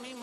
थोड़ा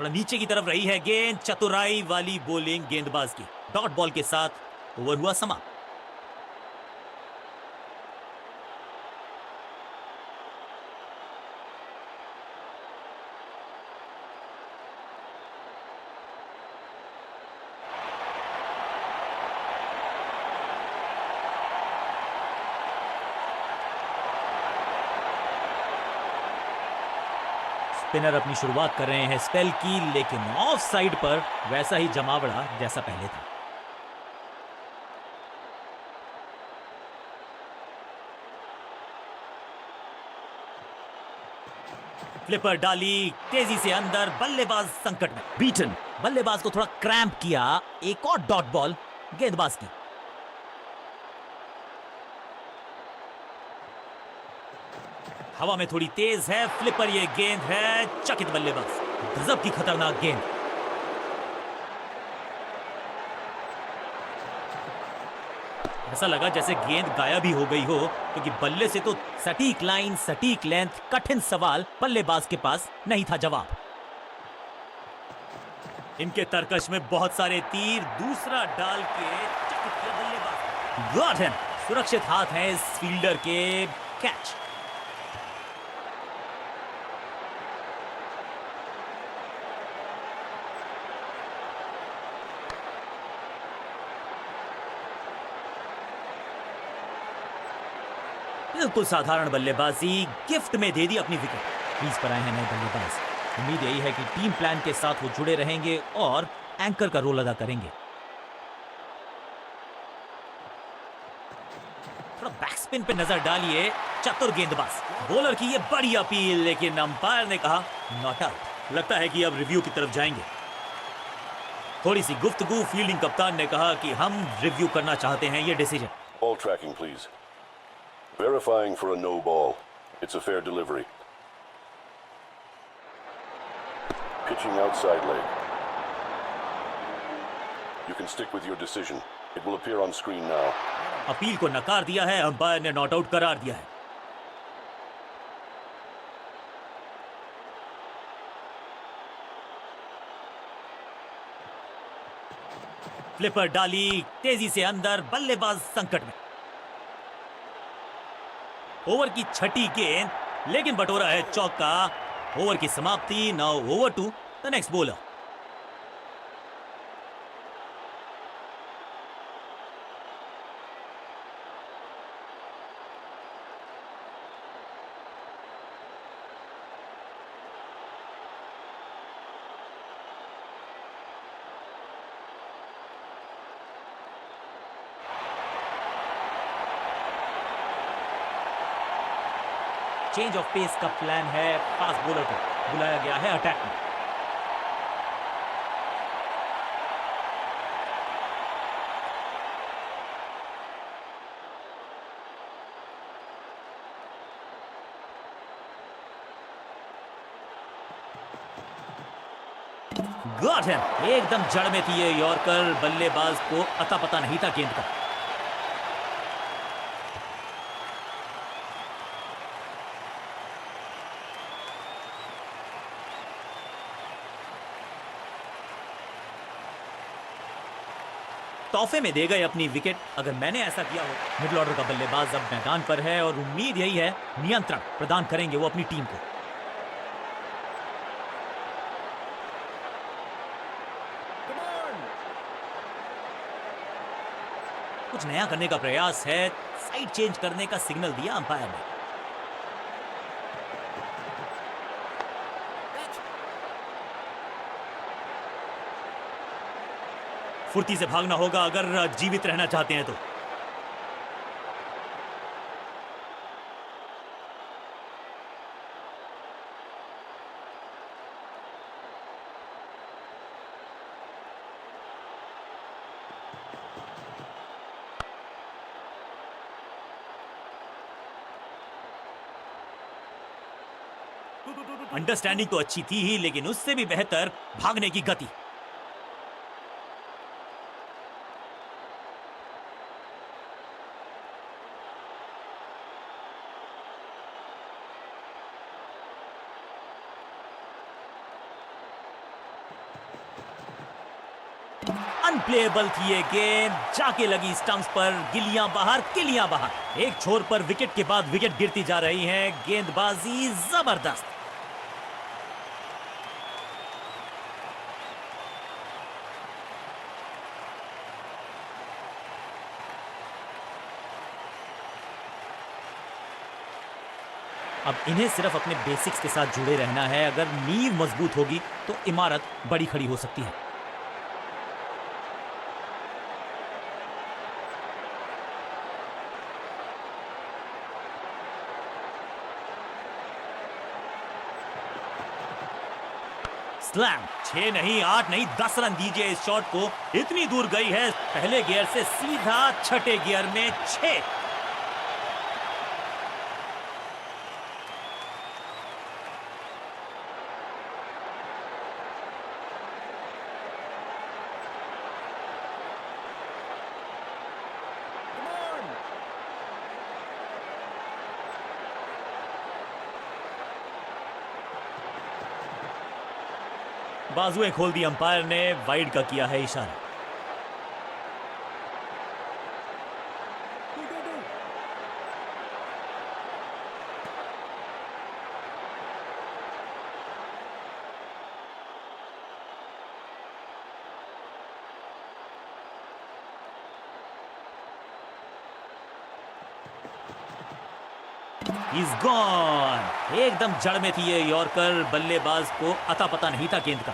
नीचे की तरफ रही है गेंद, चतुराई वाली बॉलिंग गेंदबाज की। डॉट बॉल के साथ ओवर हुआ समाप्त। स्पिनर अपनी शुरुआत कर रहे हैं स्पेल की, लेकिन ऑफ साइड पर वैसा ही जमावड़ा जैसा पहले था। फ्लिपर डाली तेजी से अंदर, बल्लेबाज संकट में। बीटन बल्लेबाज को थोड़ा क्रैम्प किया। एक और डॉट बॉल गेंदबाज की। हवा में थोड़ी तेज है फ्लिपर, ये गेंद है। चकित बल्लेबाज, गजब की खतरनाक गेंद। ऐसा लगा जैसे गेंद गायब ही हो गई हो, क्योंकि बल्ले से तो सटीक लाइन, सटीक लेंथ, कठिन सवाल, बल्लेबाज के पास नहीं था जवाब। इनके तरकश में बहुत सारे तीर। दूसरा डाल के चकित किया बल्लेबाज। Got him. सुरक्षित हाथ है इस फील्डर के। कैच। बिल्कुल साधारण बल्लेबाजी, गिफ्ट में दे दी अपनी विकेट। क्रीज पर आए हैं नए बल्लेबाज। उम्मीद यही है कि टीम प्लान के साथ वो जुड़े रहेंगे और एंकर का रोल अदा करेंगे। थोड़ा बैकस्पिन पे नजर डालिए। चतुर गेंदबाज। बॉलर की ये बड़ी अपील, लेकिन अंपायर ने कहा नॉट आउट। लगता है कि अब रिव्यू की तरफ जाएंगे। थोड़ी सी गुफ्तगू। फील्डिंग कप्तान ने कहा कि हम रिव्यू करना चाहते हैं ये decision. Ball tracking, please. Verifying for a no ball. It's a fair delivery. Pitching outside leg. You can stick with your decision. It will appear on screen now. Appeal को नकार दिया है, अंपायर ने not out करार दिया है। Flipper डाली तेजी से अंदर, बल्लेबाज संकट में। ओवर की छठी गेंद, लेकिन बटोरा है चौका। ओवर की समाप्ति। Now over to the next bowler. Change of pace का प्लान है। फास्ट बॉलर को बुलाया गया है अटैक में। Got him. एकदम जड़ में थी ये यॉर्कर। बल्लेबाज को अता पता नहीं था गेंद का। तोहफे में दे गए अपनी विकेट। अगर मैंने ऐसा किया हो। मिडिल ऑर्डर का बल्लेबाज अब मैदान पर है और उम्मीद यही है नियंत्रण प्रदान करेंगे वो अपनी टीम को। कुछ नया करने का प्रयास है। साइड चेंज करने का सिग्नल दिया अंपायर ने। फुर्ती से भागना होगा अगर जीवित रहना चाहते हैं तो। अंडरस्टैंडिंग तो अच्छी थी ही, लेकिन उससे भी बेहतर भागने की गति। अनप्लेएबल थी ये गेंद, जाके लगी स्टंप्स पर, गिलियां बाहर किलियां बाहर। एक छोर पर विकेट के बाद विकेट गिरती जा रही है, गेंदबाजी जबरदस्त। अब इन्हें सिर्फ अपने बेसिक्स के साथ जुड़े रहना है। अगर नींव मजबूत होगी तो इमारत बड़ी खड़ी हो सकती है। स्लैम। 6 नहीं, 8 नहीं, 10 रन दीजिए इस शॉट को। इतनी दूर गई है, पहले गियर से सीधा छठे गियर में 6। बाजुएं खोल दी अंपायर ने, वाइड का किया है इशारा। He's gone। एकदम जड़ में थी ये यॉर्कर, बल्लेबाज को अता पता नहीं था गेंद का।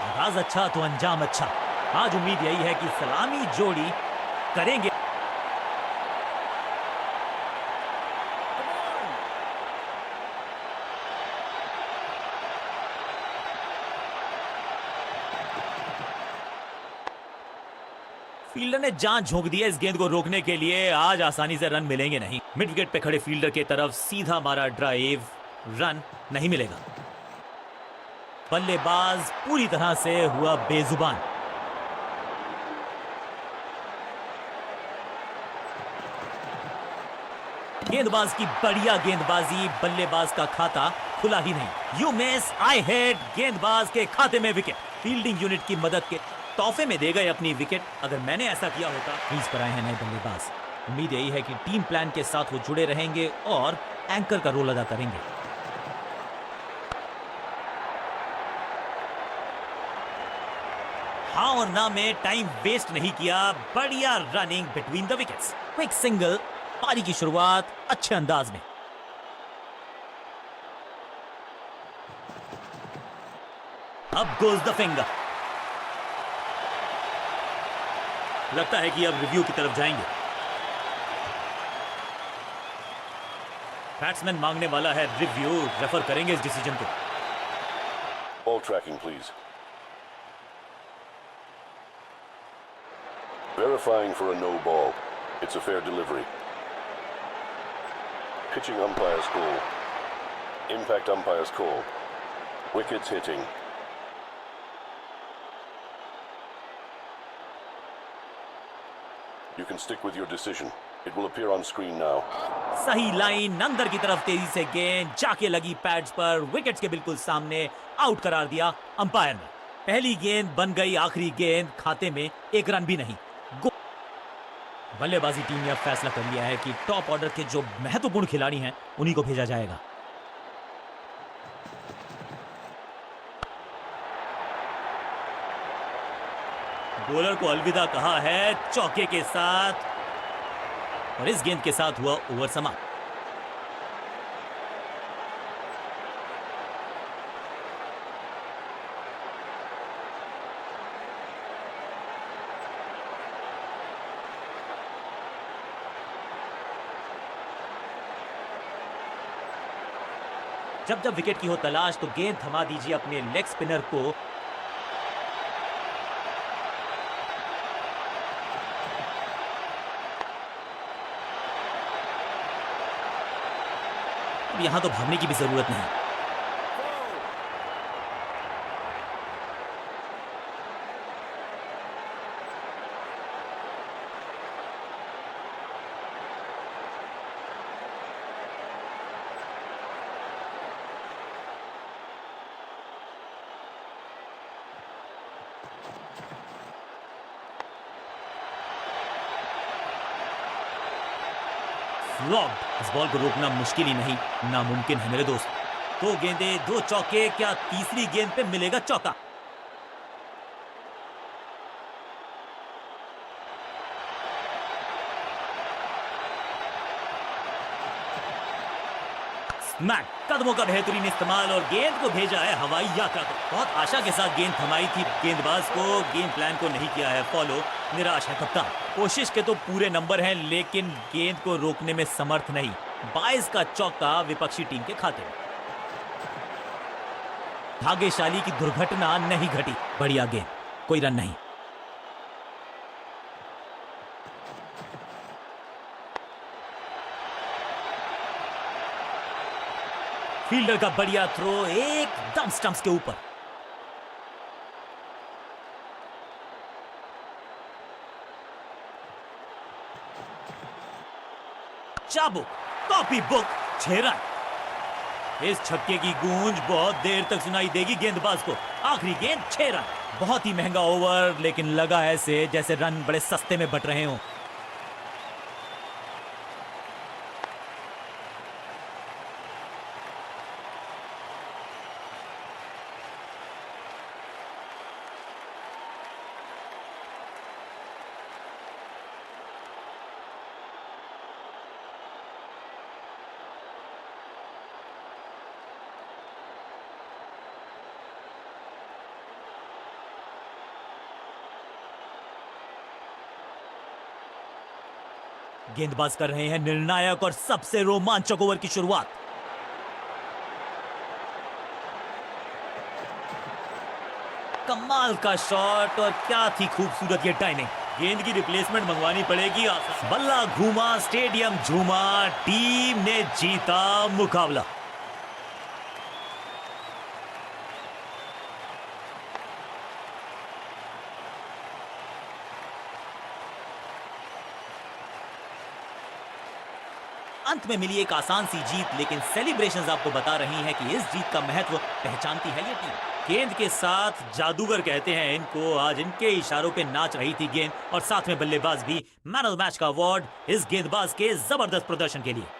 आगाज अच्छा तो अंजाम अच्छा। आज उम्मीद यही है कि सलामी जोड़ी करेंगे। फील्डर ने जान झोंक दी है इस गेंद को रोकने के लिए। आज आसानी से रन मिलेंगे नहीं। मिड विकेट पे खड़े फील्डर की तरफ सीधा मारा ड्राइव, रन नहीं मिलेगा। बल्लेबाज पूरी तरह से हुआ बेजुबान। गेंदबाज की बढ़िया गेंदबाजी, बल्लेबाज का खाता खुला ही नहीं। यू मिस, आई हिट, गेंदबाज के खाते में विकेट। फील्डिंग यूनिट की मदद के तोहफे में दे गए अपनी विकेट। अगर मैंने ऐसा किया होता। क्रीज पर आए हैं नए बल्लेबाज। उम्मीद यही है कि टीम प्लान के साथ वो जुड़े रहेंगे और एंकर का रोल अदा करेंगे। हाँ और ना में टाइम वेस्ट नहीं किया। बढ़िया running between the wickets. Quick single, पारी की शुरुआत अच्छे अंदाज में। अब गोज द फिंगर। लगता है कि अब रिव्यू की तरफ जाएंगे। बैट्समैन मांगने वाला है रिव्यू, रेफर करेंगे इस डिसीजन को। Ball tracking, please. Verifying for a no ball. It's a fair delivery. Pitching umpire's call. Impact umpire's call. Wickets hitting. You can stick with your decision. It will appear on screen now. सही line, अंदर की तरफ तेजी से गेंद जाके लगी pads पर, विकेट्स के बिल्कुल सामने। आउट करार दिया अंपायर ने। पहली गेंद बन गई आखिरी गेंद, खाते में एक रन भी नहीं। बल्लेबाजी टीम ने अब फैसला कर लिया है कि टॉप ऑर्डर के जो महत्वपूर्ण खिलाड़ी हैं उन्हीं को भेजा जाएगा। बॉलर को अलविदा कहा है चौके के साथ और इस गेंद के साथ हुआ ओवर समाप्त। जब जब विकेट की हो तलाश तो गेंद थमा दीजिए अपने लेग स्पिनर को। अब यहां तो भागने की भी जरूरत नहीं। फ्लॉप्ड। इस बॉल को रोकना मुश्किल ही नहीं, नामुमकिन है मेरे दोस्त। दो गेंदे, दो चौके, क्या तीसरी गेंद पे मिलेगा चौका? स्मैक, कदमों का बेहतरीन इस्तेमाल और गेंद को भेजा है हवाई यात्रा को। बहुत आशा के साथ गेंद थमाई थी गेंदबाज को, गेम प्लान को नहीं किया है फॉलो। निराश है कप्तान। कोशिश के तो पूरे नंबर हैं लेकिन गेंद को रोकने में समर्थ नहीं। 22 का चौका विपक्षी टीम के खाते में। भाग्यशाली की दुर्घटना नहीं घटी। बढ़िया गेंद, कोई रन नहीं। फील्डर का बढ़िया थ्रो एकदम स्टंप्स के ऊपर। चाबुक, कॉपी बुक, 6 रन। इस छक्के की गूंज बहुत देर तक सुनाई देगी गेंदबाज को। आखिरी गेंद 6 रन। बहुत ही महंगा ओवर, लेकिन लगा ऐसे जैसे रन बड़े सस्ते में बट रहे हों। गेंदबाज कर रहे हैं निर्णायक और सबसे रोमांचक ओवर की शुरुआत। कमाल का शॉट और क्या थी खूबसूरत ये टाइमिंग। गेंद की रिप्लेसमेंट मंगवानी पड़ेगी। बल्ला घूमा, स्टेडियम झूमा, टीम ने जीता मुकाबला। अंत में मिली एक आसान सी जीत, लेकिन सेलिब्रेशंस आपको बता रही हैं कि इस जीत का महत्व पहचानती है ये टीम। गेंद के साथ जादूगर कहते हैं इनको। आज इनके इशारों पे नाच रही थी गेंद और साथ में बल्लेबाज भी। मैन ऑफ द मैच का अवार्ड इस गेंदबाज के जबरदस्त प्रदर्शन के लिए।